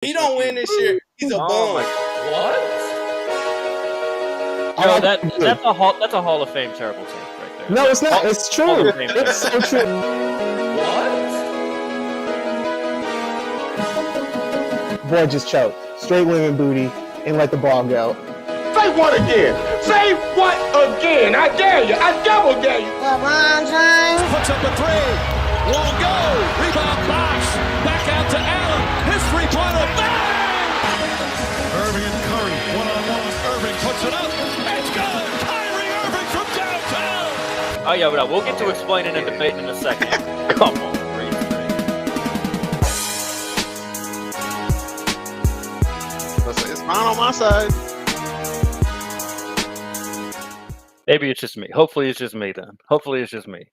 He don't win this year. He's a bum. What? I No, like that's a Hall of Fame terrible take right there. No, it's not. It's true. It's so true. What? Boy just choked. Straight women booty and let the ball go. Say what again? Say what again? I dare you. I double dare you. LeBron James puts up a three. Won't go. Rebound Bosh. Back out to Allen. His three-pointer. Bang! Irving and Curry. One-on-one. Irving puts it up. It's good. Kyrie Irving from downtown. Oh, yeah, but we'll get to explaining and debating in a second. Come on. It's fine on my side. Maybe it's just me. Hopefully it's just me then. Hopefully it's just me.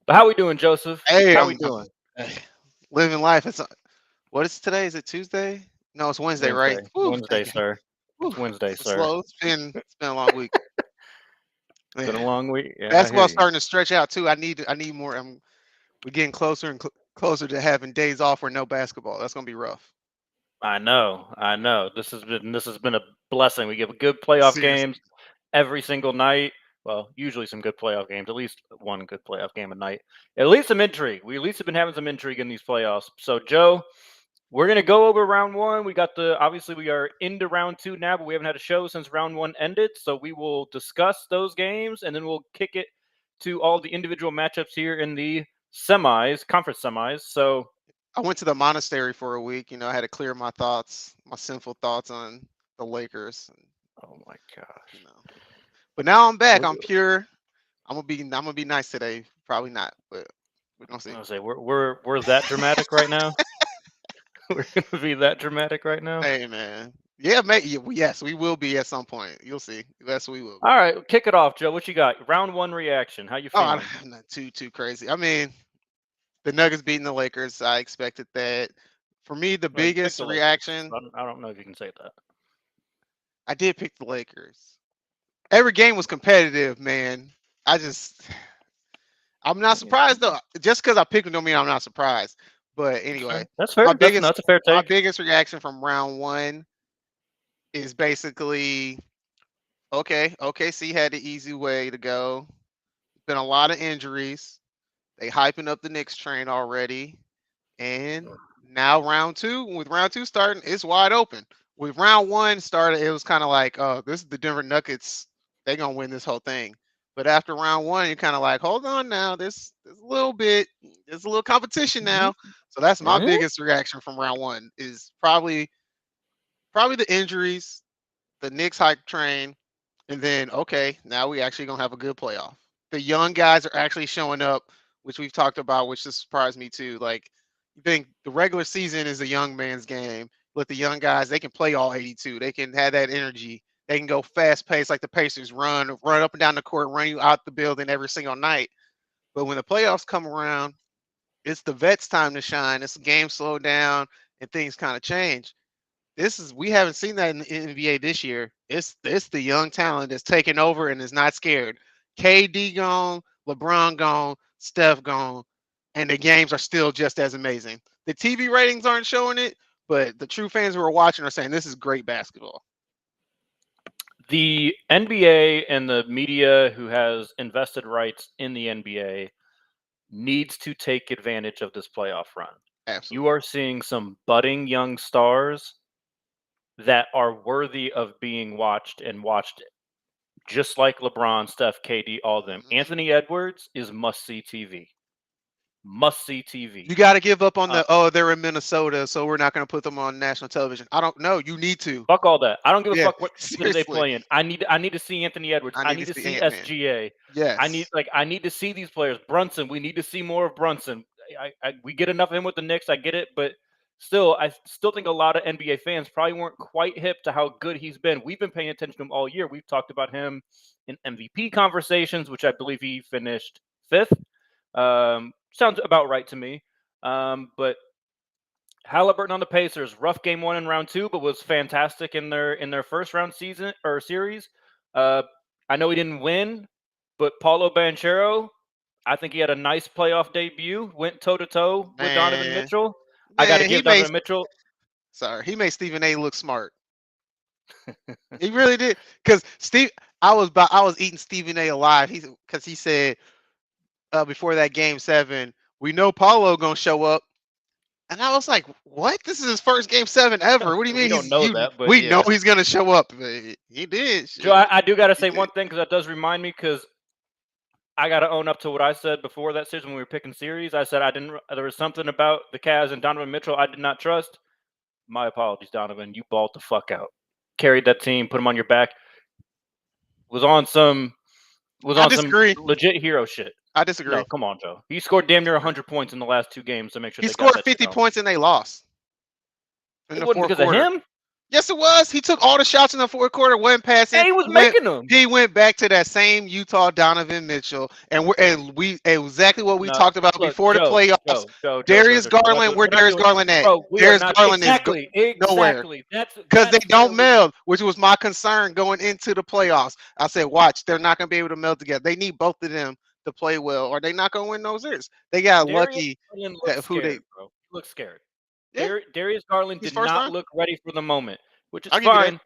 But how we doing, Joseph? Hey, how we doing? Living life. What is today? Is it Tuesday? No, it's Wednesday, right? Wednesday, sir. It's Wednesday, sir. Slow. It's been a long week. It's been a long week. Yeah, basketball's starting to stretch out too. I need more. We're getting closer and closer to having days off where no basketball. That's gonna be rough. I know. This has been a blessing. We give good playoff games every single night. Well, usually some good playoff games, at least one good playoff game a night. At least some intrigue. We at least have been having some intrigue in these playoffs. So, Joe, we're gonna go over round one. Obviously we are into round two now, but we haven't had a show since round one ended. So we will discuss those games and then we'll kick it to all the individual matchups here in the conference semis. So I went to the monastery for a week. I had to clear my sinful thoughts on the Lakers. Oh my gosh. But now I'm back. I'm pure. I'm gonna be nice today. Probably not, but we're gonna see. I was gonna say we're that dramatic right now. We're gonna be that dramatic right now. Hey man. Yeah, yes, we will be at some point. You'll see. Yes, we will. All right, kick it off, Joe. What you got? Round one reaction. How you feeling? I'm not too crazy. I mean, the Nuggets beating the Lakers. I expected that. For me, the biggest reaction. I don't know if you can say that. I did pick the Lakers. Every game was competitive, man. I'm not surprised though. Just because I picked them don't mean I'm not surprised. But anyway, that's fair. That's a fair take. My biggest reaction from round one is basically, OKC had the easy way to go. Been a lot of injuries. They hyping up the Knicks train already. And now with round two starting, it's wide open. With round one started, it was kind of like, oh, this is the Denver Nuggets. They're going to win this whole thing. But after round one, you're kind of like, hold on now. There's a little competition now. So that's my biggest reaction from round one is probably the injuries, the Knicks hype train, and then, now we actually going to have a good playoff. The young guys are actually showing up, which we've talked about, which just surprised me too. Like, you think the regular season is a young man's game. But the young guys, they can play all 82. They can have that energy. They can go fast paced like the Pacers, run up and down the court, run you out the building every single night. But when the playoffs come around, it's the vets' time to shine. It's a game slow down and things kind of change. We haven't seen that in the NBA this year. It's the young talent that's taking over and is not scared. KD gone, LeBron gone, Steph gone, and the games are still just as amazing. The TV ratings aren't showing it, but the true fans who are watching are saying this is great basketball. The NBA and the media who has invested rights in the NBA needs to take advantage of this playoff run. Absolutely. You are seeing some budding young stars that are worthy of being watched just like LeBron, Steph, KD, all of them. Anthony Edwards is must-see TV. Must-see TV. You got to give up on they're in Minnesota, so we're not going to put them on national television. I don't know. You need to. Fuck all that. I don't give a fuck what they play in. I need to see Anthony Edwards. I need to see SGA. Yes. I need to see these players. Brunson. We need to see more of Brunson. We get enough of him with the Knicks. I get it, but still, I still think a lot of NBA fans probably weren't quite hip to how good he's been. We've been paying attention to him all year. We've talked about him in MVP conversations, which I believe he finished 5th. Sounds about right to me. But Halliburton on the Pacers, rough game one in round two, but was fantastic in their first round series. I know he didn't win, but Paulo Banchero, I think he had a nice playoff debut. Went toe to toe with Donovan Mitchell. I got to give Donovan Mitchell. Sorry, he made Stephen A. look smart. He really did. Because I was eating Stephen A. alive. Because he said before that game 7, we know Paulo gonna show up. And I was like, what? This is his first game 7 ever. What do you mean? We don't know that, but we yeah. know he's gonna show up. But he did. Joe, I do got to say did. one thing because that does remind me because I got to own up to what I said before that series when we were picking series. I said there was something about the Cavs and Donovan Mitchell I did not trust. My apologies, Donovan. You balled the fuck out. Carried that team, put them on your back. Was on some legit hero shit. I disagree. No, come on, Joe. He scored damn near 100 points in the last 2 games to make sure He they scored got that 50 shit going. points and they lost. In It the wasn't fourth because quarter. of him. Yes, it was. He took all the shots in the fourth quarter, went passing. And he was making them. He went back to that same Utah Donovan Mitchell, and we exactly what we talked about before the playoffs. Darius Garland, where Darius Garland at? Darius Garland is nowhere. Because they don't meld, which was my concern going into the playoffs. I said, watch, they're not going to be able to meld together. They need both of them to play well, or they're not going to win those series. They got lucky that who they look scared. Yeah. Darius Garland did not look ready for the moment, which is fine.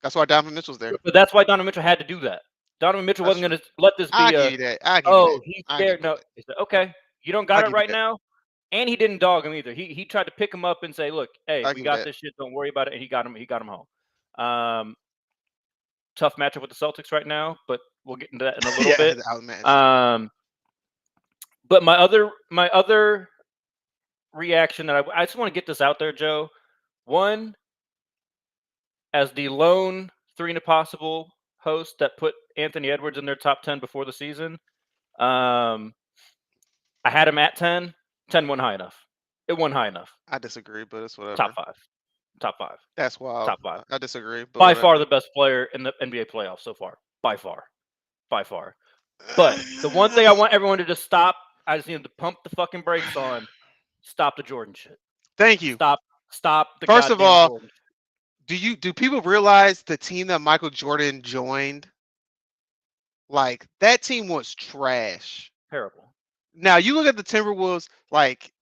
That's why Donovan Mitchell's there. But that's why Donovan Mitchell had to do that. Donovan Mitchell wasn't going to let this be he's scared. No, he said, okay, you don't got it right now. And he didn't dog him either. He tried to pick him up and say, look, hey, we got this shit. Don't worry about it. And he got him home. Tough matchup with the Celtics right now, but we'll get into that in a little bit. But my other reaction that I just want to get this out there, Joe. One, as the lone 3 Impossible host that put Anthony Edwards in their top 10 before the season, I had him at 10. 10 wasn't high enough. It wasn't high enough. I disagree, but it's whatever. Top 5. That's wild. Top 5. I disagree. But by far the best player in the NBA playoffs so far. By far. But the one thing I want everyone to just stop, I just need to pump the fucking brakes on. Stop the Jordan shit. Thank you. Stop the First of all, Jordan. do people realize the team that Michael Jordan joined? Like, that team was trash. Terrible. Now you look at the Timberwolves, like,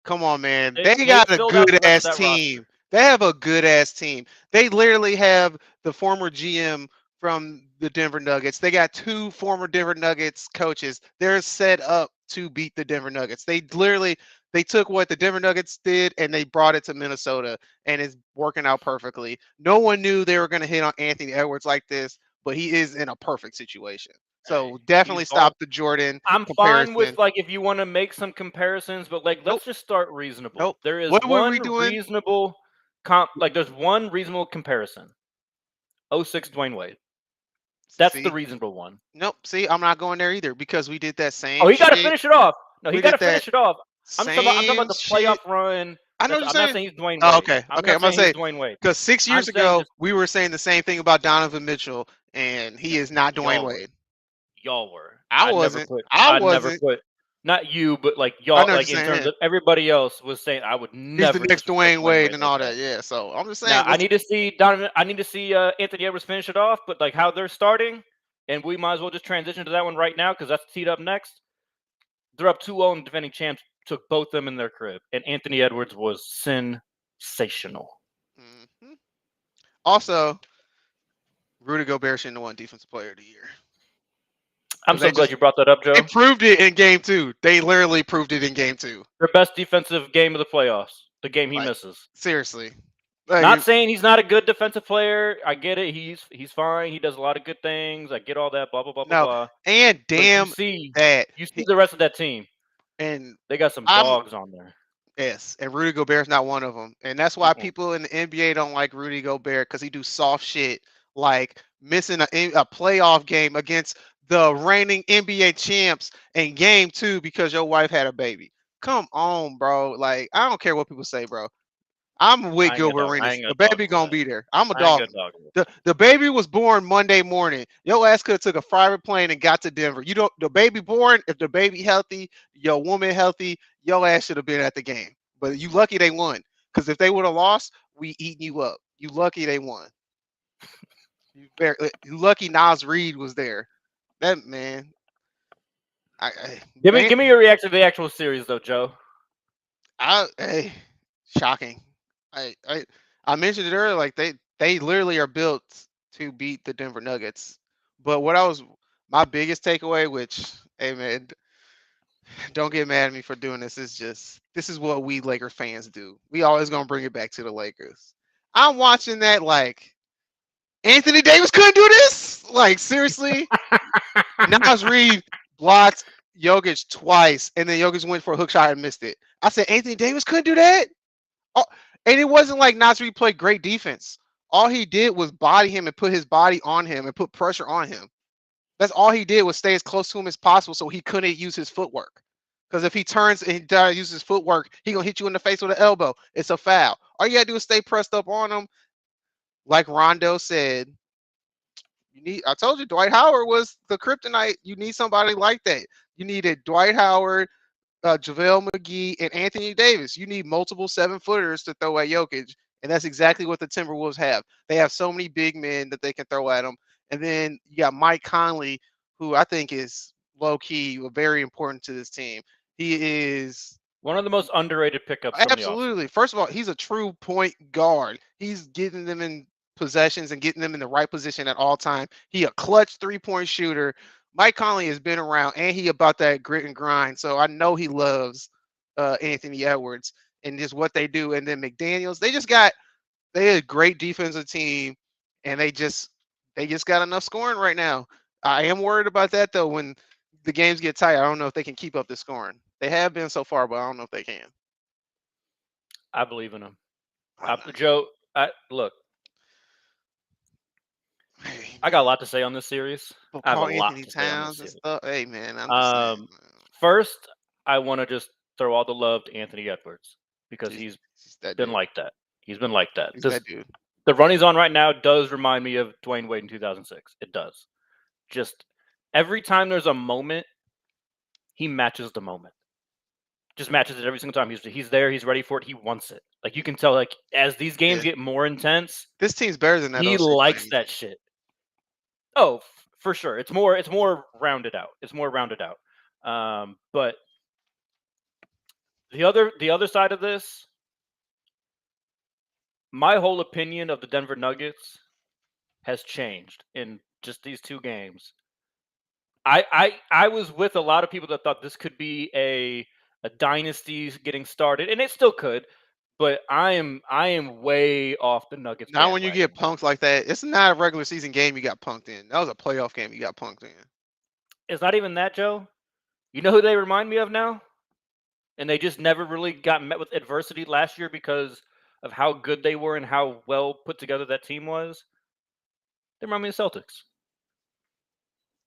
come on, man. They got a good ass team. Roster. They have a good ass team. They literally have the former GM from the Denver Nuggets. They got 2 former Denver Nuggets coaches. They're set up to beat the Denver Nuggets. They took what the Denver Nuggets did and they brought it to Minnesota, and it's working out perfectly. No one knew they were going to hit on Anthony Edwards like this, but he is in a perfect situation. So definitely stop the Jordan. I'm fine with, like, if you want to make some comparisons, but like let's just start reasonable. Nope. There is what one were we doing? reasonable there's one reasonable comparison. 06 Dwayne Wade. That's the reasonable one. Nope. See, I'm not going there either because we did that same. Oh, he got to finish it off. No, he got to finish it off. I'm talking about the playoff run. I know what you're saying. I'm not saying he's Dwayne Wade. Oh, okay. I'm going to say Dwayne Wade. Because 6 years ago, we were saying the same thing about Donovan Mitchell, and he is not Dwayne Wade. Y'all were. I wasn't. Never put. Not you, but like y'all, like in terms of everybody else was saying, I would never. He's the next Dwayne Wade and all that. Yeah. So I'm just saying. Now, I need to see Donovan. I need to see Anthony Edwards finish it off. But like how they're starting, and we might as well just transition to that one right now because that's teed up next. They're up 2-0 and defending champs took both them in their crib, and Anthony Edwards was sensational. Mm-hmm. Also, Rudy Gobert shouldn't have won Defensive Player of the Year. I'm so glad you brought that up, Joe. They proved it in Game 2. They literally proved it in Game 2. Their best defensive game of the playoffs. The game he misses. Seriously. Not saying he's not a good defensive player. I get it. He's fine. He does a lot of good things. I get all that. Blah blah blah blah. And damn, you see the rest of that team, and they got some dogs on there. Yes, and Rudy Gobert's not one of them, and that's why people in the NBA don't like Rudy Gobert because he do soft shit like missing a playoff game against the reigning NBA champs in Game 2 because your wife had a baby. Come on, bro. Like, I don't care what people say, bro. I'm with Gilbert Arenas. The baby gonna be there. I'm a dog. The baby was born Monday morning. Your ass could have took a private plane and got to Denver. The baby born, if the baby healthy, your woman healthy, your ass should have been at the game. But you lucky they won. Because if they would have lost, we eating you up. You lucky they won. You lucky Nas Reed was there. That man. Give me your reaction to the actual series though, Joe. Shocking. I mentioned it earlier. Like they literally are built to beat the Denver Nuggets. But my biggest takeaway, which hey man, don't get mad at me for doing this. This is what we Laker fans do. We always gonna bring it back to the Lakers. I'm watching that like Anthony Davis couldn't do this. Like seriously, Naz Reid blocked Jokic twice, and then Jokic went for a hook shot and missed it. I said Anthony Davis couldn't do that. Oh, and it wasn't like Naz Reid played great defense. All he did was body him and put his body on him and put pressure on him. That's all he did was stay as close to him as possible so he couldn't use his footwork. Because if he turns and he uses his footwork, he gonna hit you in the face with an elbow. It's a foul. All you gotta do is stay pressed up on him. Like Rondo said, I told you Dwight Howard was the kryptonite. You need somebody like that. You needed Dwight Howard, JaVale McGee, and Anthony Davis. You need multiple 7-footers to throw at Jokic. And that's exactly what the Timberwolves have. They have so many big men that they can throw at them. And then you got Mike Conley, who I think is low-key very important to this team. He is one of the most underrated pickups. Absolutely. First of all, he's a true point guard. He's getting them in possessions and getting them in the right position at all time. He a clutch 3-point shooter. Mike Conley has been around, and he about that grit and grind. So I know he loves Anthony Edwards and just what they do. And then McDaniels, they had a great defensive team, and they just got enough scoring right now. I am worried about that though. When the games get tight, I don't know if they can keep up the scoring. They have been so far, but I don't know if they can. I believe in them. Joe, look. I got a lot to say on this series. I have a lot to say on this series. Hey man, I'm just saying, man. First, I want to just throw all the love to Anthony Edwards because he's been like that. He's been like that. That dude. The run he's on right now does remind me of Dwayne Wade in 2006. It does. Just every time there's a moment, he matches the moment. Just matches it every single time. He's there. He's ready for it. He wants it. Like you can tell. Like as these games get more intense, this team's better than that. He likes that shit. Oh, for sure. It's more rounded out. It's more rounded out. But the other side of this, my whole opinion of the Denver Nuggets has changed in just these 2 games. I was with a lot of people that thought this could be a dynasty getting started, and it still could. But I am way off the Nuggets. Now when you get punked like that, it's not a regular season game you got punked in. That was a playoff game you got punked in. It's not even that, Joe. You know who they remind me of now? And they just never really got met with adversity last year because of how good they were and how well put together that team was. They remind me of the Celtics.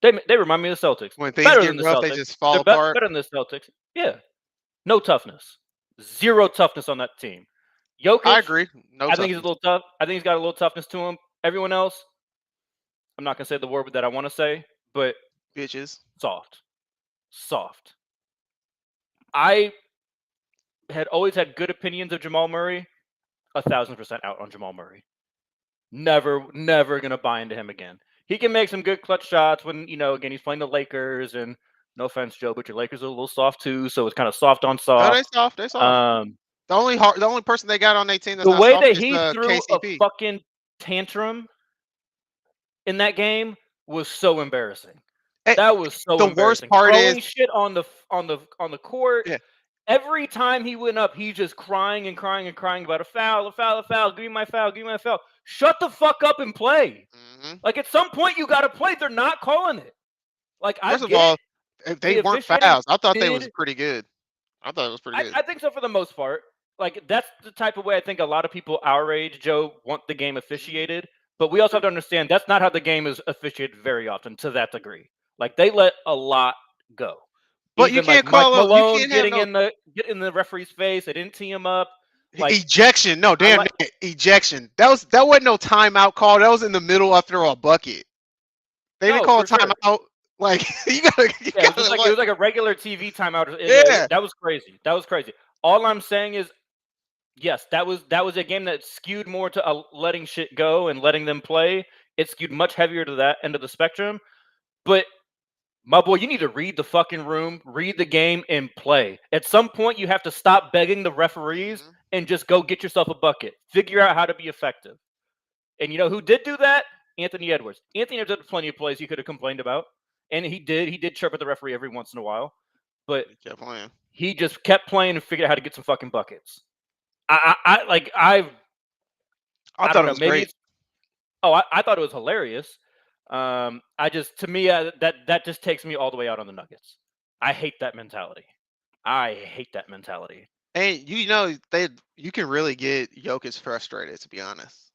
They remind me of the Celtics. When things get rough, they just fall apart. Better than the Celtics. Yeah. No toughness. 0 toughness on that team. Jokic, I agree. I think he's a little tough. I think he's got a little toughness to him. Everyone else, I'm not gonna say the word that I want to say, but bitches. Soft. I had always had good opinions of Jamal Murray. 1,000% out on Jamal Murray. Never gonna buy into him again. He can make some good clutch shots when again he's playing the Lakers and. No offense, Joe, but your Lakers are a little soft too, so it's kind of soft on soft. No, they soft. They soft. The only person they got on their team that's the not way soft that is he threw KCP. a fucking tantrum in that game was so embarrassing. That was so the embarrassing. worst part Throwing is shit on the court. Yeah. Every time he went up, he's just crying about a foul. Give me my foul. Shut the fuck up and play. Mm-hmm. Like at some point you got to play. They're not calling it. Like first of all. They weren't fouls. I thought they was pretty good. I thought it was pretty good. I think so for the most part. Like that's the type of way I think a lot of people our age, Joe, want the game officiated. But we also have to understand that's not how the game is officiated very often to that degree. Like they let a lot go. But you can't call Mike Malone getting in the referee's face. They didn't tee him up. Like, ejection. No, damn ejection. That wasn't no timeout call. That was in the middle after a bucket. They didn't call a timeout. Sure. Like it was like a regular TV timeout. Yeah, that was crazy. All I'm saying is, yes, that was a game that skewed more to letting shit go and letting them play. It skewed much heavier to that end of the spectrum. But My boy, you need to read the fucking room, read the game, and play. At some point, you have to stop begging the referees and just go get yourself a bucket. Figure out how to be effective. And you know who did do that? Anthony Edwards. Anthony Edwards had plenty of plays he could have complained about, and he did. He did chirp at the referee every once in a while, but He kept playing. he just kept playing and figured out how to get some fucking buckets. I thought don't it know. was Maybe great. it's, I thought it was hilarious. To me, that just takes me all the way out on the Nuggets. I hate that mentality. And you know you can really get Jokic frustrated, to be honest.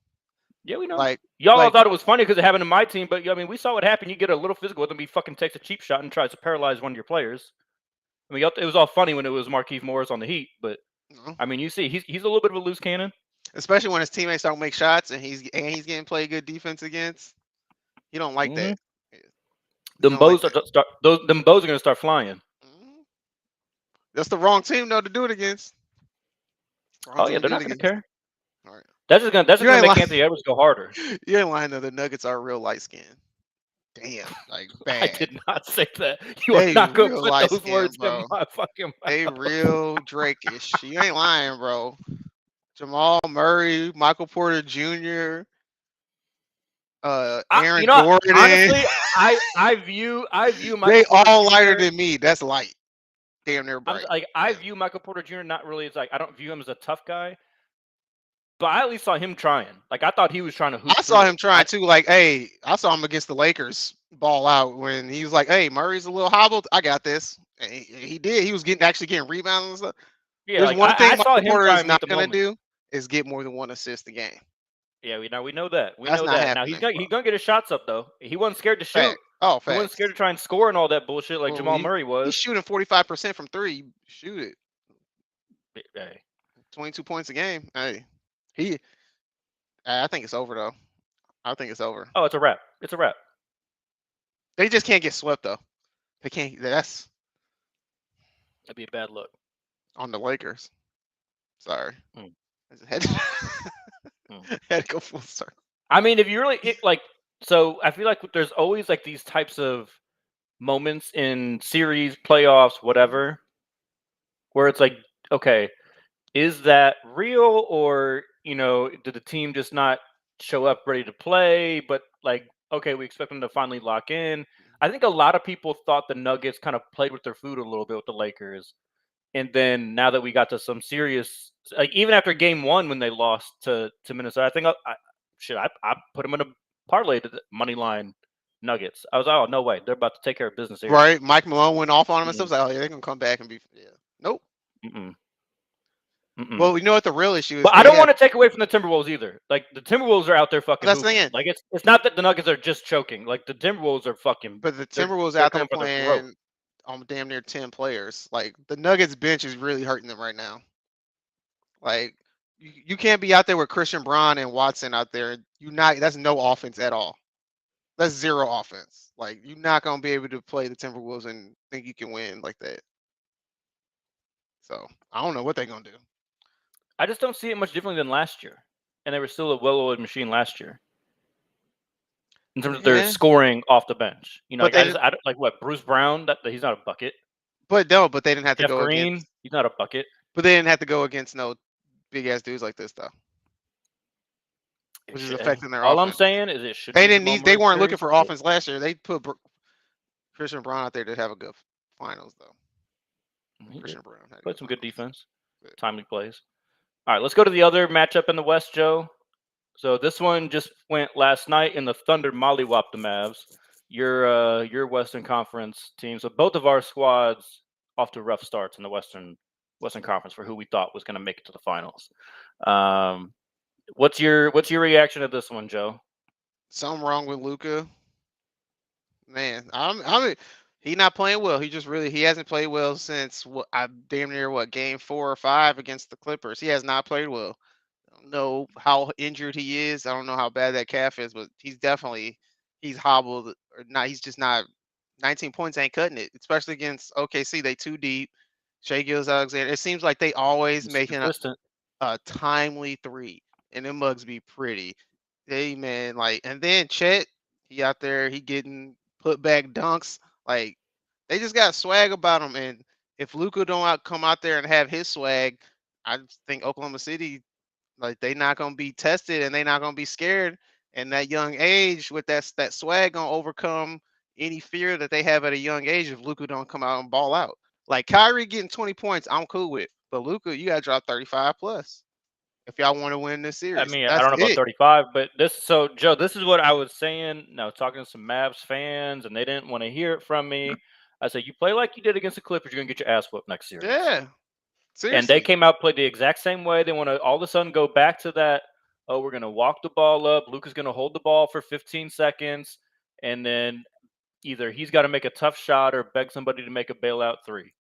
Yeah, we know. Like Y'all like- thought it was funny because it happened to my team, but I mean, we saw what happened. You get a little physical with him, he fucking takes a cheap shot and tries to paralyze one of your players. I mean, it was all funny when it was Markieff Morris on the Heat, but no. I mean, you see, he's a little bit of a loose cannon. Especially when his teammates don't make shots and he's getting played good defense against. You don't like that. Them don't bows like them bows are gonna start flying. Mhm. That's the wrong team though to do it against. Wrong Oh team yeah, to they're do not it gonna against. care. All right. That's just gonna You ain't make lying. Anthony Edwards go harder. You ain't lying though. The Nuggets are real light skinned. Damn, like bad. I did not say that. You are They not gonna real put those light-skinned, words bro. in my fucking mouth. They real Drake-ish. You ain't lying, bro. Jamal Murray, Michael Porter Jr., Aaron Gordon. Honestly, I view Michael They Porter all Jr. lighter than me. That's light. Damn near I'm bright. like I view Michael Porter Jr. not really as like I don't view him as a tough guy, but I at least saw him trying. Like I thought he was trying to hoop. I saw through him it. trying too. Like, hey, I saw him against the Lakers ball out when he was like, "Hey, Murray's a little hobbled. I got this." And he did. He was actually getting rebounds and stuff. Yeah, There's like, one thing I saw Michael him Porter try is and meet not the gonna moment. do is get more than one assist a game. Yeah, we know that. We That's know not that. Now he's happening, gonna get his shots up though. He wasn't scared to shoot. Fact. Oh, He wasn't fact. scared to try and score and all that bullshit like Well, Jamal Murray He's was. shooting 45% from three. Shoot it. Hey. 22 points a game. Hey, I think it's over though. I think it's over. Oh, it's a wrap. It's a wrap. They just can't get swept though. They can't. That's That'd be a bad look. on the Lakers. Sorry. Mm. I just had to, had to go full circle. I mean, if you really so I feel like there's always like these types of moments in series, playoffs, whatever, where it's like, okay, is that real, or did the team just not show up ready to play? But like, okay, we expect them to finally lock in. I think a lot of people thought the Nuggets kind of played with their food a little bit with the Lakers, and then now that we got to some serious, like even after Game 1 when they lost to Minnesota, I think I put them in a parlay to the money line Nuggets. I was like, oh no way, they're about to take care of business here. Right. Mike Malone went off on him and stuff. Like, oh yeah, they're gonna come back and be. Yeah. Nope. Well, you know what the real issue is? But I don't want to take away from the Timberwolves either. Like the Timberwolves are out there fucking. That's the hooping. thing. Like it's not that the Nuggets are just choking. Like the Timberwolves are fucking. But the they're Timberwolves out there coming for their throat. playing on damn near 10 players. Like the Nuggets bench is really hurting them right now. Like you can't be out there with Christian Braun and Watson out there. That's no offense at all. That's zero offense. Like you're not gonna be able to play the Timberwolves and think you can win like that. So I don't know what they're gonna do. I just don't see it much differently than last year, and they were still a well-oiled machine last year in terms of their Yeah. scoring off the bench. But I don't like what Bruce Brown. That he's not a bucket. But no, but they didn't have to Jeff go Green, against. he's not a bucket. But they didn't have to go against no big ass dudes like this though. Which is affecting their All I'm offense. saying is it should. They be didn't Jamal need. They Murray weren't looking series, for but- offense last year. They put Christian Braun out there to have a good finals though. He did. Christian Braun had a Played some good finals. defense, Good. timely plays. All right, let's go to the other matchup in the West, Joe. So this one just went last night, and the Thunder mollywopped the Mavs. Your Western Conference team. So both of our squads off to rough starts in the Western Conference for who we thought was going to make it to the finals. What's your reaction to this one, Joe? Something wrong with Luka. Man, he not playing well. He hasn't played well since damn near game 4 or 5 against the Clippers. He has not played well. I don't know how injured he is. I don't know how bad that calf is, but he's hobbled or not. He's just not. 19 points ain't cutting it, especially against OKC. They too deep. Shai Gilgeous-Alexander. It seems like they always making a timely three, and them mugs be pretty. Hey man, and then Chet, he out there, he getting put back dunks. Like They just got swag about them, and if Luka don't come out there and have his swag, I just think Oklahoma City, like, they not gonna be tested and they not gonna be scared. And that young age with that swag gonna overcome any fear that they have at a young age if Luka don't come out and ball out. Like Kyrie getting 20 points, I'm cool with, but Luka, you gotta drop 35 plus if y'all want to win this series. I mean, I That's don't know about it. 35, but so Joe, this is what I was saying. No, talking to some Mavs fans, and they didn't want to hear it from me. I said, you play like you did against the Clippers, you're gonna get your ass whooped next series. Yeah. Seriously. And they came out, played the exact same way. They want to all of a sudden go back to that. Oh, we're gonna walk the ball up. Luka's gonna hold the ball for 15 seconds, and then either he's got to make a tough shot or beg somebody to make a bailout three.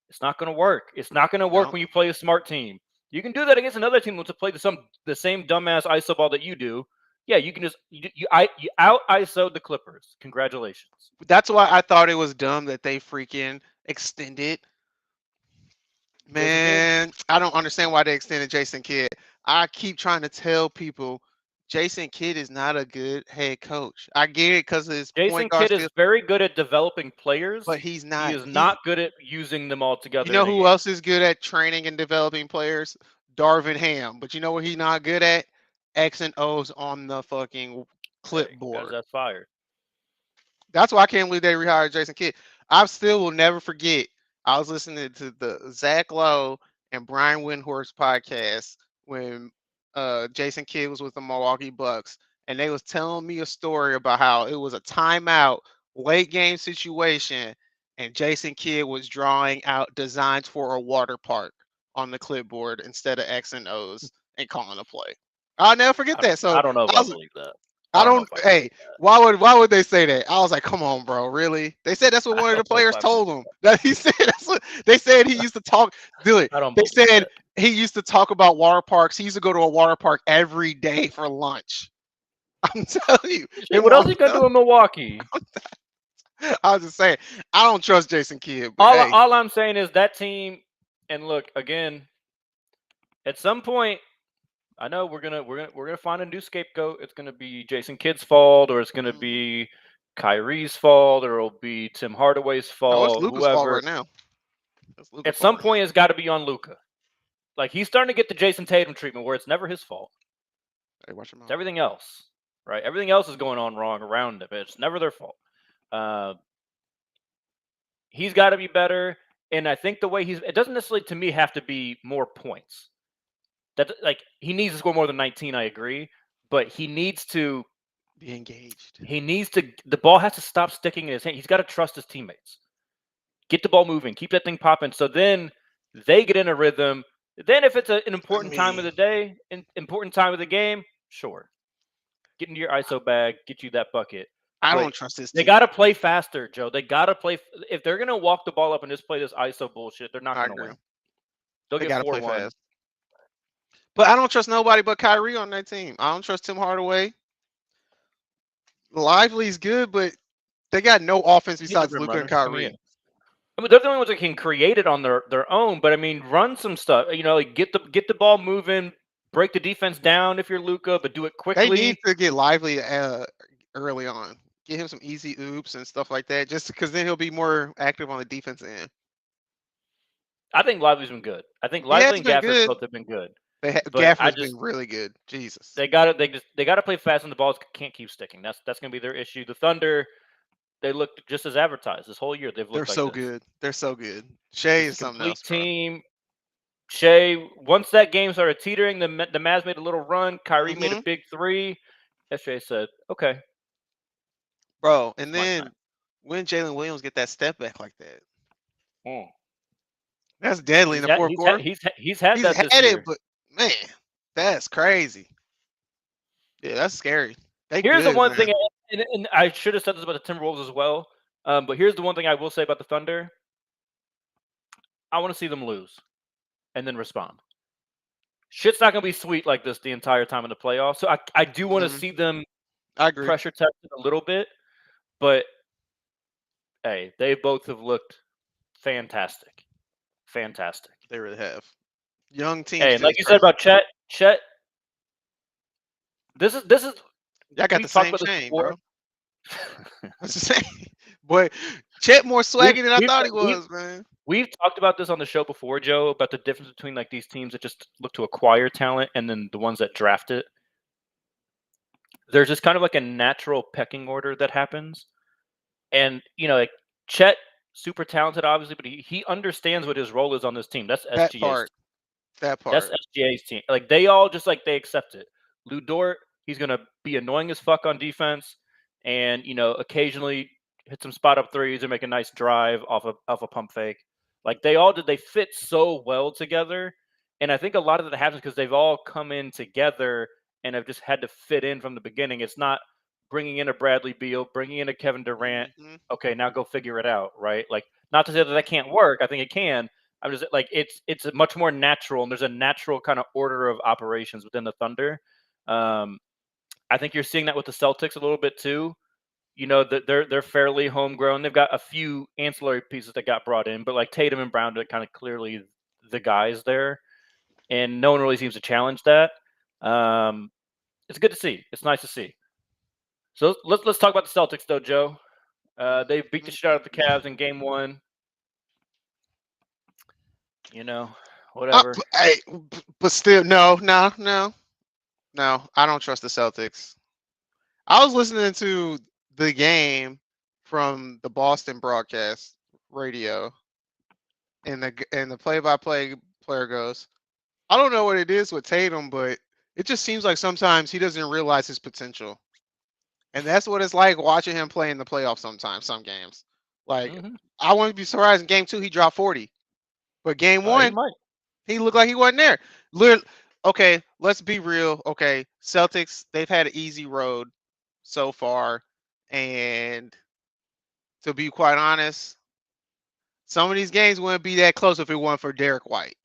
It's not gonna work. It's not gonna work when you play a smart team. You can do that against another team that's play the same dumbass ISO ball that you do. Yeah, you can just you out ISO'd the Clippers. Congratulations. That's why I thought it was dumb that they freaking extended. Man, I don't understand why they extended Jason Kidd. I keep trying to tell people Jason Kidd is not a good head coach. I get it because his Jason Kidd is very good at developing players, but he's not. He is not good at using them all together. You know who else is good at training and developing players? Darvin Ham. But you know what he's not good at? X and O's on the fucking clipboard. That's fired. That's why I can't believe they rehired Jason Kidd. I still will never forget. I was listening to the Zach Lowe and Brian Windhorst podcast when Jason Kidd was with the Milwaukee Bucks, and they was telling me a story about how it was a timeout, late game situation, and Jason Kidd was drawing out designs for a water park on the clipboard instead of X and O's and calling a play. I'll never forget that. So I don't know if I believe that. Hey, why would they say that? I was like, come on, bro, really? They said that's what one of the players told him. That he said that's what they said. He used to talk. They said he used to talk about water parks. He used to go to a water park every day for lunch. I'm telling you. What else he gonna do in Milwaukee? I was just saying, I don't trust Jason Kidd. All I'm saying is that team, and look again, at some point. I know we're gonna find a new scapegoat. It's gonna be Jason Kidd's fault, or it's gonna be Kyrie's fault, or it'll be Tim Hardaway's fault. It's Luka's fault right now. At some point, it's got to be on Luka. Like he's starting to get the Jason Tatum treatment, where it's never his fault. Hey, watch your mouth. It's everything else, right? Everything else is going on wrong around it, but it's never their fault. He's got to be better, and I think the way it doesn't necessarily to me have to be more points. That like he needs to score more than 19. I agree, but he needs to be engaged. He needs to. The ball has to stop sticking in his hand. He's got to trust his teammates. Get the ball moving. Keep that thing popping. So then they get in a rhythm. Then if it's an important time of the day, important time of the game, sure, get into your ISO bag, get you that bucket. I don't trust this team. They got to play faster, Joe. They got to play. If they're gonna walk the ball up and just play this ISO bullshit, they're not gonna win. They'll get 4-1. Fast. But I don't trust nobody but Kyrie on that team. I don't trust Tim Hardaway. Lively's good, but they got no offense besides Luka and Kyrie. I mean, they're the only ones that can create it on their own. But I mean, run some stuff. You know, like get the ball moving, break the defense down if you're Luka, but do it quickly. They need to get Lively early on. Get him some easy oops and stuff like that, just because then he'll be more active on the defense end. I think Lively's been good. I think Lively and Gafford both have been good. Gafford's been really good. Jesus. They got to play fast and the balls can't keep sticking. That's going to be their issue. The Thunder, they looked just as advertised this whole year. They're so good. They're so good. Shea is something else. Team. Shea, once that game started teetering, the Mavs made a little run. Kyrie made a big three. SJ said, "Okay, bro." And then when Jalen Williams get that step back like that, that's deadly in the fourth quarter. He's had that this year. But man, that's crazy. Yeah, that's scary. Here's the one thing, and I should have said this about the Timberwolves as well. But here's the one thing I will say about the Thunder. I want to see them lose and then respond. Shit's not going to be sweet like this the entire time in the playoffs. So I do want to see them pressure tested a little bit. But, hey, they both have looked fantastic. Fantastic. They really have. Young team. Hey, like you said about Chet, this is. Y'all got the same chain, bro. That's the same. But Chet more swaggy than I we've- thought he we've- was, man. We've talked about this on the show before, Joe, about the difference between like these teams that just look to acquire talent and then the ones that draft it. There's just kind of like a natural pecking order that happens. And, like Chet, super talented, obviously, but he understands what his role is on this team. That's That SGA's. part. That part. That's SGA's team. Like they all just like they accept it. Lou Dort, he's gonna be annoying as fuck on defense, and occasionally hit some spot up threes or make a nice drive off a pump fake. Like they fit so well together, and I think a lot of that happens because they've all come in together and have just had to fit in from the beginning. It's not bringing in a Bradley Beal, bringing in a Kevin Durant. Mhm. Okay, now go figure it out, right? Like not to say that can't work. I think it can. I'm just like it's much more natural, and there's a natural kind of order of operations within the Thunder. I think you're seeing that with the Celtics a little bit too. That they're fairly homegrown. They've got a few ancillary pieces that got brought in, but like Tatum and Brown are kind of clearly the guys there, and no one really seems to challenge that. It's good to see. It's nice to see. So let's talk about the Celtics though, Joe. They beat the shit out of the Cavs in Game 1. Whatever. But still, no. I don't trust the Celtics. I was listening to the game from the Boston broadcast radio, and the play-by-play player goes, I don't know what it is with Tatum, but it just seems like sometimes he doesn't realize his potential. And that's what it's like watching him play in the playoffs sometimes, some games. Like, I wouldn't be surprised in Game 2 he dropped 40. But Game 1, he looked like he wasn't there. Okay, let's be real. Okay, Celtics, they've had an easy road so far. And to be quite honest, some of these games wouldn't be that close if it weren't for Derek White.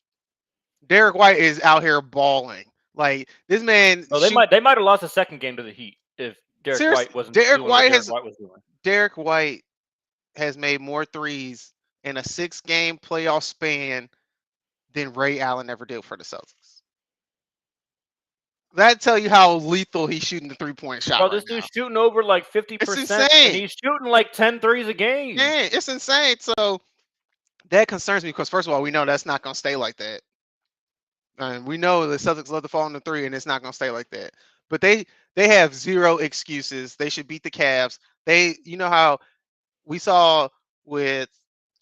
Derek White is out here balling. Like, this man. Oh, they might have lost the second game to the Heat if Derek White wasn't doing what Derek White was doing. Derek White has made more threes in a 6-game playoff span than Ray Allen ever did for the Celtics. That tell you how lethal he's shooting the 3-point shot. Bro, this dude's shooting over like 50%. It's insane. And he's shooting like 10 threes a game. Yeah, it's insane. So that concerns me because first of all, we know that's not gonna stay like that. And we know the Celtics love to fall on the 3, and it's not gonna stay like that. But they have zero excuses. They should beat the Cavs. You know how we saw with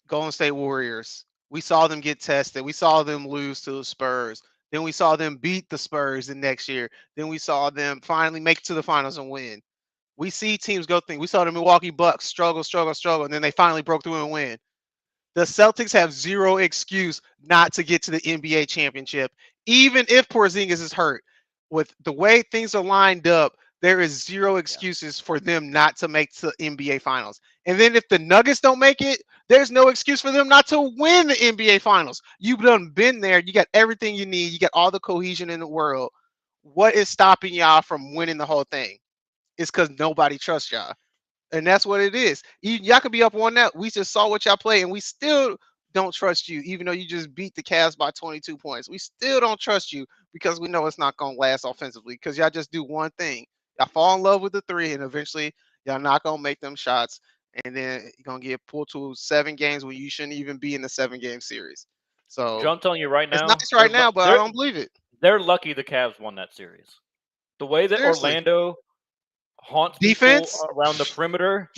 Golden State Warriors. We saw them get tested. We saw them lose to the Spurs. Then we saw them beat the Spurs the next year. Then we saw them finally make it to the finals and win. We see teams go through. We saw the Milwaukee Bucks struggle, and then they finally broke through and win. The Celtics have zero excuse not to get to the NBA championship, even if Porzingis is hurt. With the way things are lined up, there is zero excuses for them not to make the NBA finals. And then if the Nuggets don't make it, there's no excuse for them not to win the NBA finals. You've done been there. You got everything you need. You got all the cohesion in the world. What is stopping y'all from winning the whole thing? It's because nobody trusts y'all. And that's what it is. Y'all could be up on that. We just saw what y'all play, and we still don't trust you, even though you just beat the Cavs by 22 points. We still don't trust you because we know it's not going to last offensively because y'all just do one thing. Y'all fall in love with the 3, and eventually y'all not going to make them shots. And then you're going to get pulled to 7 games when you shouldn't even be in the 7-game series. So Joe, I'm telling you right now. It's nice right now, but I don't believe it. They're lucky the Cavs won that series. The way that Seriously. Orlando haunts Defense people around the perimeter.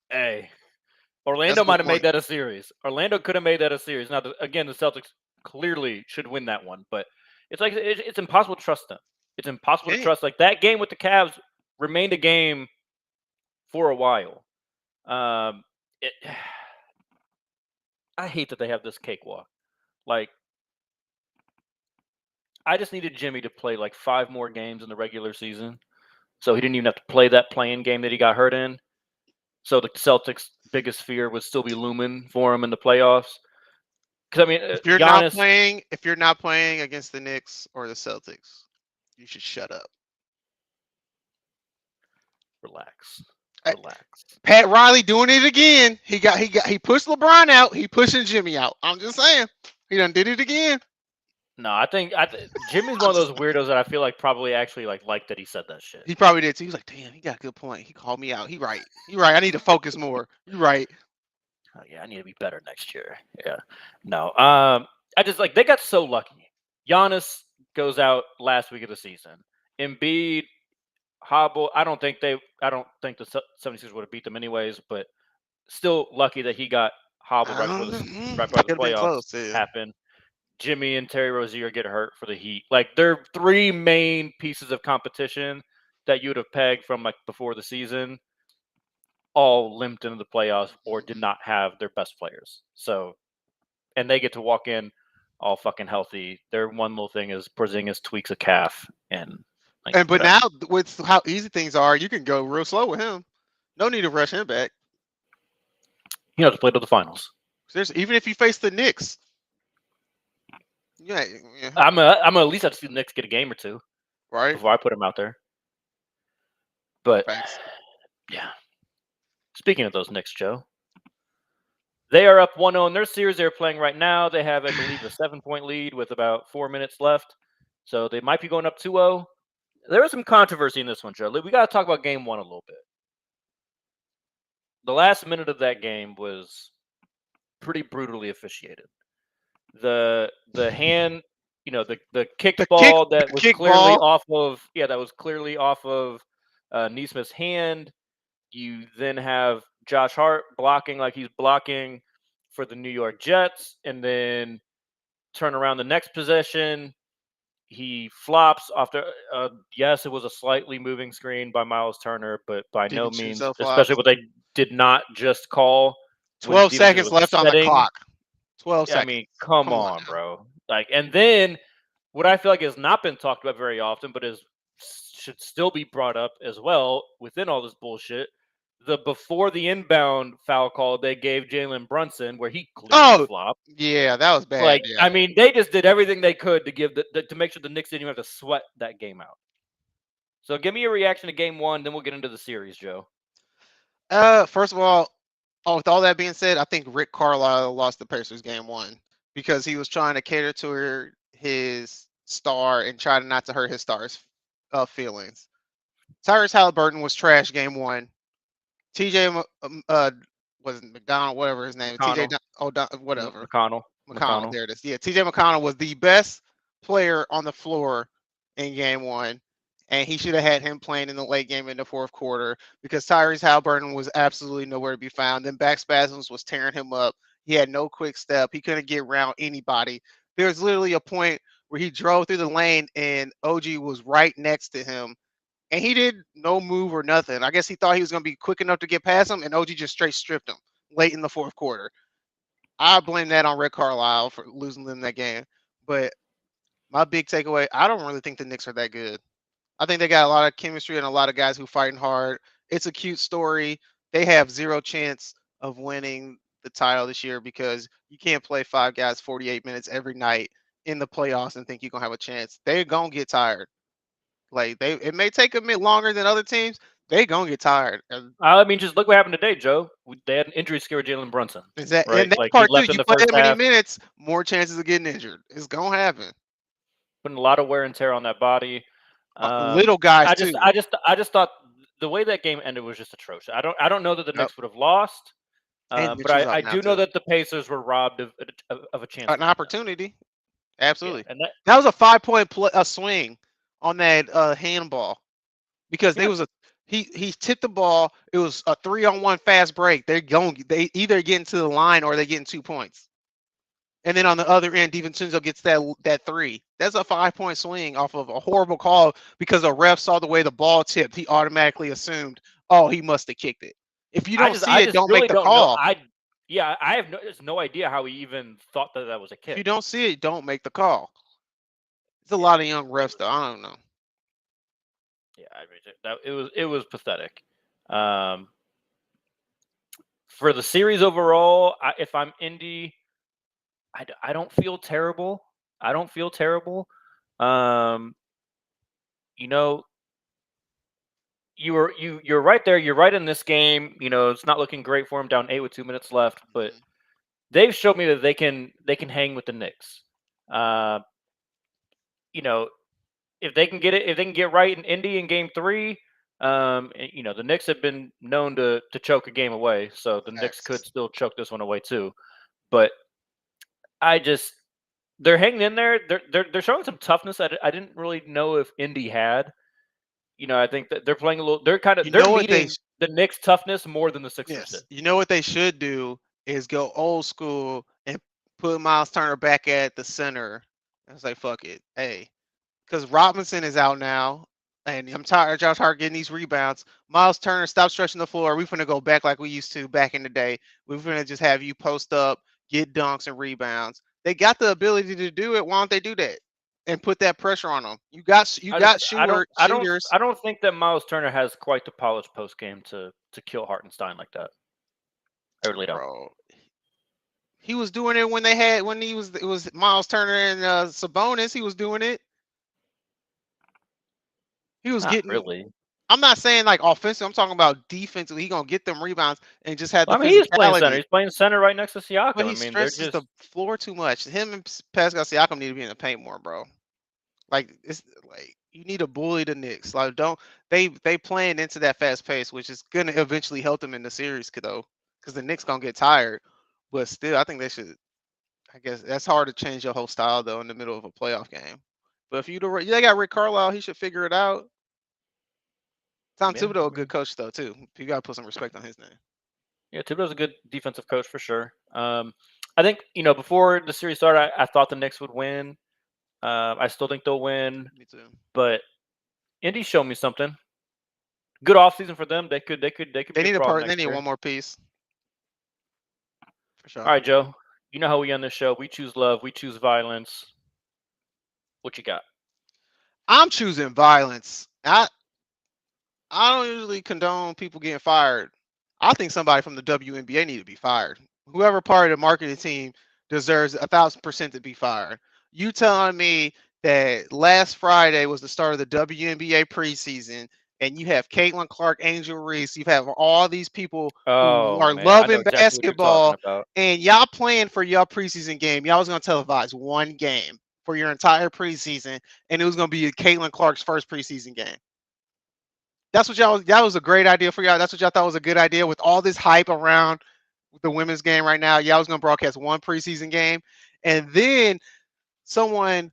Hey, Orlando might have made that a series. Orlando could have made that a series. Now, again, the Celtics clearly should win that one, but it's like it's impossible to trust them. It's impossible to trust. Like that game with the Cavs remained a game for a while. I hate that they have this cakewalk. Like, I just needed Jimmy to play like 5 more games in the regular season, so he didn't even have to play that play-in game that he got hurt in. So the Celtics' biggest fear would still be looming for him in the playoffs. Because I mean, if you're not playing against the Knicks or the Celtics, you should shut up. Relax. Pat Riley doing it again. He pushed LeBron out. He pushing Jimmy out. I'm just saying, he done did it again. No, I think Jimmy's one of those weirdos that I feel like probably actually like that he said that shit. He probably did too. He was like, damn, he got a good point. He called me out. He right. I need to focus more. You right. Oh, yeah, I need to be better next year. Yeah. No. I just they got so lucky. Giannis goes out last week of the season. Embiid hobble. I don't think the 76ers would have beat them anyways, but still lucky that he got hobbled right before the Could've been playoffs close, yeah. happened. Jimmy and Terry Rozier get hurt for the Heat. Like they're three main pieces of competition that you would have pegged from before the season, all limped into the playoffs or did not have their best players. So, and they get to walk in all fucking healthy. Their one little thing is Porzingis tweaks a calf, but now with how easy things are, you can go real slow with him. No need to rush him back. You have to play to the finals. Even if you face the Knicks. Yeah. I'm at least have to see the Knicks get a game or two, right, before I put him out there. But Thanks. Yeah. Speaking of those Knicks, Joe, they are up 1-0 in their series they're playing right now. They have, I believe, a 7-point lead with about 4 minutes left, so they might be going up 2-0. There was some controversy in this one, Joe. We got to talk about game one a little bit. The last minute of that game was pretty brutally officiated. The hand, the kick ball that was clearly off of Neesmith's hand. You then have Josh Hart blocking like he's blocking for the New York Jets, and then turn around the next possession. He flops after. Yes, it was a slightly moving screen by Miles Turner, but by no means, especially what they did not just call. 12 seconds left on the clock. 12 seconds. I mean, come on, bro. And then what I feel like has not been talked about very often, but should still be brought up as well within all this bullshit. Before the inbound foul call they gave Jalen Brunson, where he clearly flopped. Yeah, that was bad. Yeah. I mean, they just did everything they could to give to make sure the Knicks didn't even have to sweat that game out. So, give me your reaction to game one, then we'll get into the series, Joe. First of all, with all that being said, I think Rick Carlisle lost the Pacers game one because he was trying to cater to his star and try not to hurt his star's feelings. Tyrese Halliburton was trash game one. TJ was McDonald, whatever his name. McConnell. TJ whatever. McConnell. There it is. Yeah, TJ McConnell was the best player on the floor in game one, and he should have had him playing in the late game in the fourth quarter because Tyrese Halliburton was absolutely nowhere to be found. Then back spasms was tearing him up. He had no quick step. He couldn't get around anybody. There was literally a point where he drove through the lane and OG was right next to him. And he did no move or nothing. I guess he thought he was going to be quick enough to get past him, and OG just straight stripped him late in the fourth quarter. I blame that on Rick Carlisle for losing them that game. But my big takeaway, I don't really think the Knicks are that good. I think they got a lot of chemistry and a lot of guys who are fighting hard. It's a cute story. They have zero chance of winning the title this year because you can't play 5 guys 48 minutes every night in the playoffs and think you're going to have a chance. They're going to get tired. It may take a bit longer than other teams. They gonna get tired. I mean, just look what happened today, Joe. They had an injury scare with Jalen Brunson. Is that right? And that part too? You play that many minutes, more chances of getting injured. It's gonna happen. Putting a lot of wear and tear on that body. Little guys too. I just thought the way that game ended was just atrocious. I don't know that the Knicks would have lost, but I do know that the Pacers were robbed of a chance, an opportunity. Absolutely, yeah, and that was a 5-point swing on that handball because he tipped the ball. It was a 3-on-1 fast break. They either get into the line or they get in 2 points. And then on the other end, DiVincenzo gets that 3. That's a 5-point swing off of a horrible call because a ref saw the way the ball tipped. He automatically assumed, oh, he must have kicked it. If you don't see it, don't make the call. I have no idea how he even thought that was a kick. If you don't see it, don't make the call. There's a lot of young refs, though. I don't know. Yeah, I mean, it was pathetic. For the series overall, if I'm Indy, I don't feel terrible. You're right there. You're right in this game. It's not looking great for him. Down 8 with 2 minutes left, but they've showed me that they can hang with the Knicks. If they can get right in Indy in game 3, And, the Knicks have been known to choke a game away, so the Knicks could Facts. still choke this one away too. But they're hanging in there. They're showing some toughness that I didn't really know if Indy had. I think that they're playing a little. They're kind of You they're know what they meeting the Knicks' toughness more than the Sixers Yes. did. You know what they should do is go old school and put Miles Turner back at the center. And say, fuck it. Hey, because Robinson is out now, and I'm tired. Y'all tired getting these rebounds. Miles Turner, stop stretching the floor. We're finna go back like we used to back in the day. We're finna just have you post up, get dunks and rebounds. They got the ability to do it. Why don't they do that and put that pressure on them? You got shooters. I don't think that Miles Turner has quite the polished post game to kill Hartenstein like that. I really don't. Bro, he was doing it when it was Miles Turner and Sabonis. He was doing it. He was Not getting. really. I'm not saying like offensive. I'm talking about defensively. He gonna get them rebounds and just have the He's playing physicality. center. He's playing center right next to Siakam. But he stretches the floor too much. Him and Pascal Siakam need to be in the paint more, bro. Like it's like you need to bully the Knicks. Like they playing into that fast pace, which is gonna eventually help them in the series, though, because the Knicks gonna get tired. But still, I think they should. I guess that's hard to change your whole style though in the middle of a playoff game. But if they got Rick Carlisle, he should figure it out. Tom Thibodeau, a good coach though too. You gotta put some respect on his name. Yeah, Thibodeau's a good defensive coach for sure. I think before the series started, I thought the Knicks would win. I still think they'll win. Me too. But Indy showed me something. Good offseason for them. They could. They need They need one more piece. For sure. All right, Joe. You know how we end this show. We choose love. We choose violence. What you got? I'm choosing violence. I don't usually condone people getting fired. I think somebody from the WNBA need to be fired. Whoever part of the marketing team deserves 1,000% to be fired. You telling me that last Friday was the start of the WNBA preseason, and you have Caitlin Clark, Angel Reese, you have all these people who are loving basketball, and y'all playing for y'all preseason game. Y'all was going to televise one game for your entire preseason, and it was going to be Caitlin Clark's first preseason game. That's what that was a great idea for y'all. That's what y'all thought was a good idea with all this hype around the women's game right now. Y'all was going to broadcast one preseason game, and then someone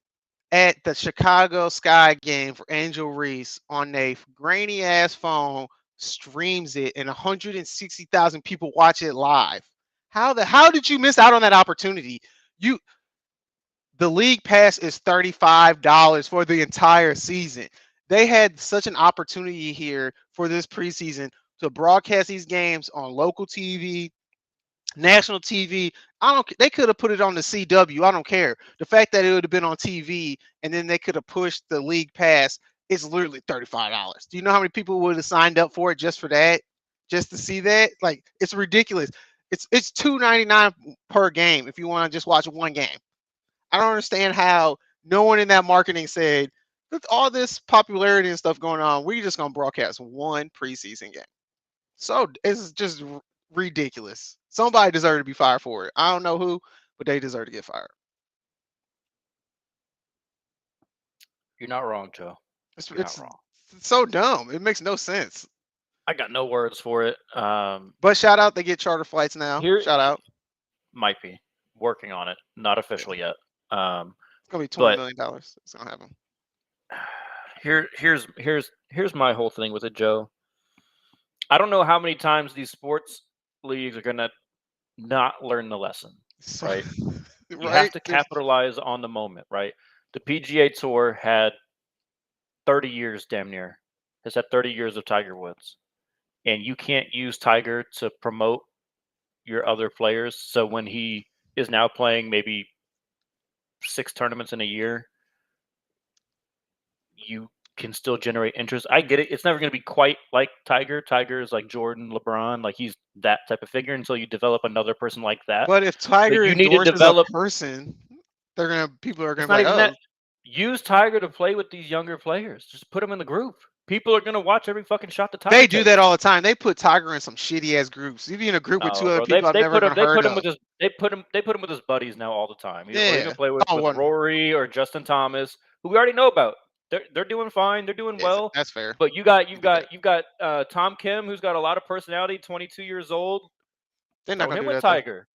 at the Chicago Sky game for Angel Reese on a grainy ass phone streams it, and 160,000 people watch it live. How did you miss out on that opportunity? The league pass is $35 for the entire season. They had such an opportunity here for this preseason to broadcast these games on local TV, national TV. They could have put it on the CW. I don't care. The fact that it would have been on TV and then they could have pushed the league pass, it's literally $35. Do you know how many people would have signed up for it just for that? Just to see that? Like, it's ridiculous. It's $2.99 per game if you want to just watch one game. I don't understand how no one in that marketing said, with all this popularity and stuff going on, we're just going to broadcast one preseason game. So it's just ridiculous. Somebody deserved to be fired for it. I don't know who, but they deserve to get fired. You're not wrong, Joe. It's so dumb. It makes no sense. I got no words for it. But shout out, they get charter flights now. Shout out. Might be working on it. Not official yet. It's gonna be $20 million. It's gonna happen. Here's my whole thing with it, Joe. I don't know how many times these sports leagues are gonna not learn the lesson, right? You have to capitalize on the moment, right? The PGA Tour had 30 years, damn near, has had 30 years of Tiger Woods, and you can't use Tiger to promote your other players. So when he is now playing maybe 6 tournaments in a year, you can still generate interest. I get it. It's never going to be quite like Tiger. Tiger is like Jordan, LeBron. Like, he's that type of figure until you develop another person like that. But if Tiger endorses a person, people are going to be like, use Tiger to play with these younger players. Just put them in the group. People are going to watch every fucking shot that Tiger They do that all the time. They put Tiger in some shitty ass groups. Even in a group with 2 other people I've never heard of. They put him with his buddies now all the time. Yeah. He's going to play with Rory or Justin Thomas, who we already know about. they're doing fine. They're doing Yes, well. that's fair. But you've got Tom Kim, who's got a lot of personality, 22 years old. They're not Throw gonna him do with that. Though. Tiger.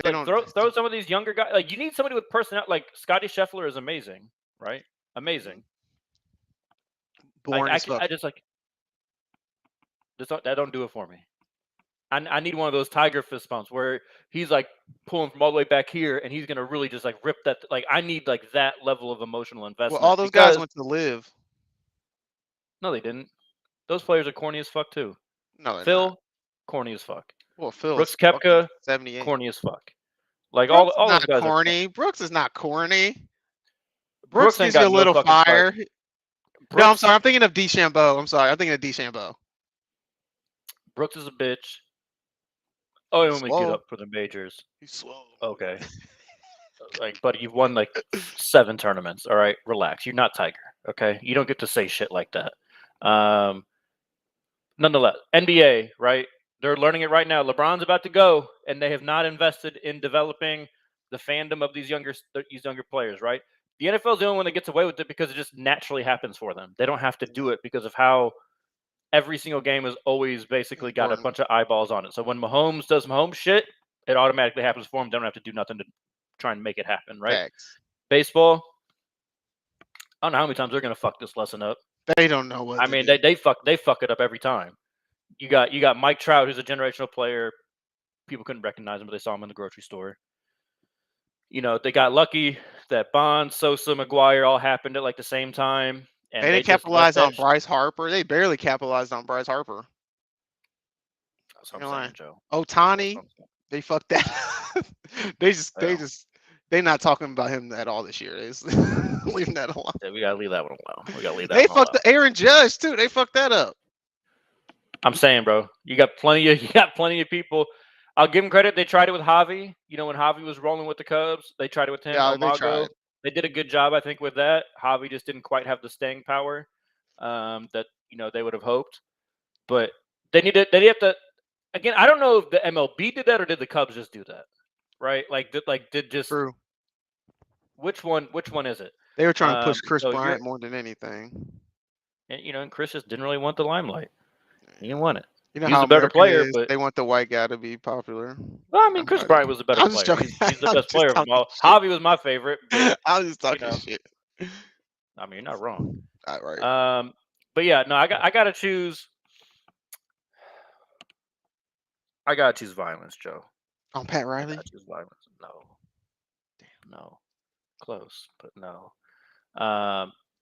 They Like, don't. throw some of these younger guys. Like, you need somebody with personality. Like Scotty Scheffler is amazing, right? Amazing. Boring as fuck. I just like that don't do it for me. I need one of those Tiger fist bumps where he's like pulling from all the way back here, and he's gonna really just like rip that. Like, I need like that level of emotional investment. Well, all those guys went to live. No, they didn't. Those players are corny as fuck too. No, they're Phil, not. corny as fuck. Well, Phil. Brooks Koepka, 78. corny as fuck. Like Brooks all is those not guys corny. Brooks is not corny. Brooks Brooks ain't gives you got a no little fucking fire. spark. No, I'm Brooks- sorry. I'm thinking of DeChambeau. I'm sorry. I'm thinking of DeChambeau. Brooks is a bitch. Oh, he only get Swole. up for the majors. He's slow. Okay. Like, buddy, you've won like 7 tournaments. All right, relax. You're not Tiger. Okay, you don't get to say shit like that. Nonetheless, NBA, right? They're learning it right now. LeBron's about to go, and they have not invested in developing the fandom of these younger players, right? The NFL is the only one that gets away with it because it just naturally happens for them. They don't have to do it because of how every single game has always basically got a Important. bunch of eyeballs on it. So when Mahomes does Mahomes shit, it automatically happens for him. They don't have to do nothing to try and make it happen, right? Facts. Baseball, I don't know how many times they're gonna fuck this lesson up. They don't know what. I to mean, do. they fuck it up every time. You got Mike Trout, who's a generational player. People couldn't recognize him, but they saw him in the grocery store. You know, they got lucky that Bonds, Sosa, McGuire all happened at like the same time. And They didn't just let capitalize that on Bryce Harper. They barely capitalized on Bryce Harper. That's what You I'm know saying, Joe. Otani, they fucked that. Yeah. They're not talking about him at all this year. They just leaving that alone. Yeah, we gotta leave that one alone. We gotta leave that They one fucked alone. the Aaron Judge too. They fucked that up. I'm saying, bro, you got plenty of people. I'll give them credit. They tried it with Javi. You know, when Javi was rolling with the Cubs, they tried it with him. Yeah, they Almago. tried. They did a good job, I think, with that. Javi just didn't quite have the staying power that they would have hoped. But they have to. Again, I don't know if the MLB did that or did the Cubs just do that, right? Did just True. which one is it? They were trying to push Chris so Bryant more than anything. And Chris just didn't really want the limelight. He didn't want it. You know He's how a better American player, is, but they want the white guy to be popular. Well, I mean, I'm Chris sorry. Bryant was the better I'm just player. joking. He's the I'm best just player of them talking all. shit. Javi was my favorite. But, I was just talking know. shit. I mean, you're not wrong. All right. But yeah, no, I gotta choose. I gotta choose violence, Joe. On Pat I Riley. gotta choose violence. No, close, but no.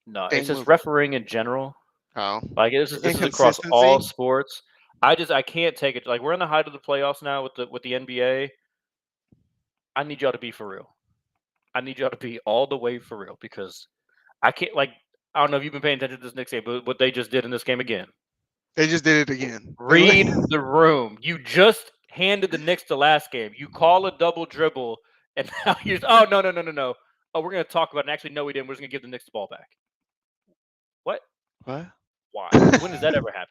No, Dang it's just move. refereeing in general. Oh. Like this is across all Inconsistency? sports. I can't take it. Like, we're in the height of the playoffs now with the NBA. I need y'all to be for real. I need y'all to be all the way for real because I can't. Like, I don't know if you've been paying attention to this Knicks game, but what they just did in this game again. They just did it again. Read the room. You just handed the Knicks the last game. You call a double dribble, and now you're. Oh no. Oh, we're gonna talk about it. And actually, no, we didn't. We're just gonna give the Knicks the ball back. What? What? Why? When does that ever happen?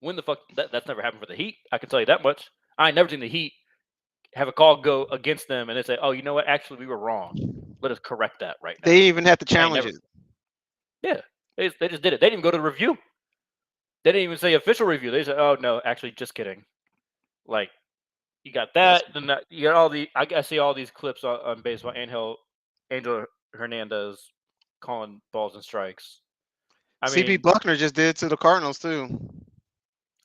When the fuck? That's never happened for the Heat. I can tell you that much. I ain't never seen the Heat have a call go against them and they say, "Oh, you know what? Actually, we were wrong. Let us correct that right now." They even have to challenge never- it. Yeah, they just did it. They didn't even go to the review. They didn't even say official review. They said, "Oh no, actually, just kidding." Like, you got that, then that, you got all the. I see all these clips on baseball. Angel Hernandez calling balls and strikes. I mean, CB Buckner just did to the Cardinals too,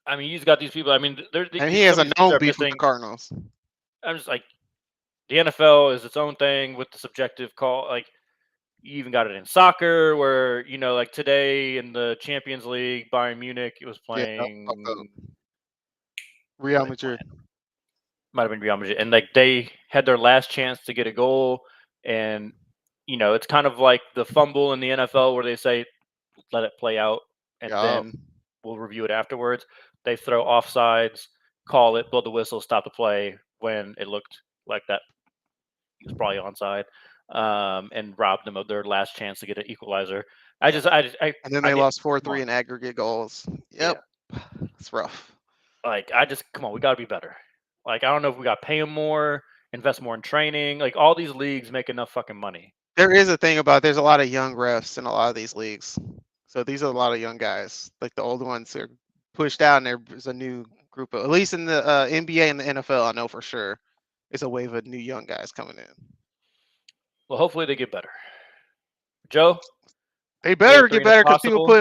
I mean, he's got these people. I mean, there's and he has a some of these known are beef with the missing. Cardinals. I'm just like, the NFL is its own thing with the subjective call. Like, you even got it in soccer where, like today in the Champions League, Bayern Munich, it was playing. Real Madrid. Might have been Real Madrid. And like they had their last chance to get a goal. And, it's kind of like the fumble in the NFL where they say, let it play out. And then we'll review it afterwards. They throw offsides, call it, blow the whistle, stop the play when it looked like that he was probably onside, and robbed them of their last chance to get an equalizer. And then they lost 4-3 in aggregate goals. Yep, it's rough. Like, come on, we got to be better. Like, I don't know if we got to pay them more, invest more in training. Like, all these leagues make enough fucking money. There is a thing about there's a lot of young refs in a lot of these leagues. So these are a lot of young guys. Like the old ones are pushed out, and there's a new group of, at least in the NBA and the NFL, I know for sure, it's a wave of new young guys coming in. Well, hopefully they get better. Joe? They better Favorite get three better if because people possible? put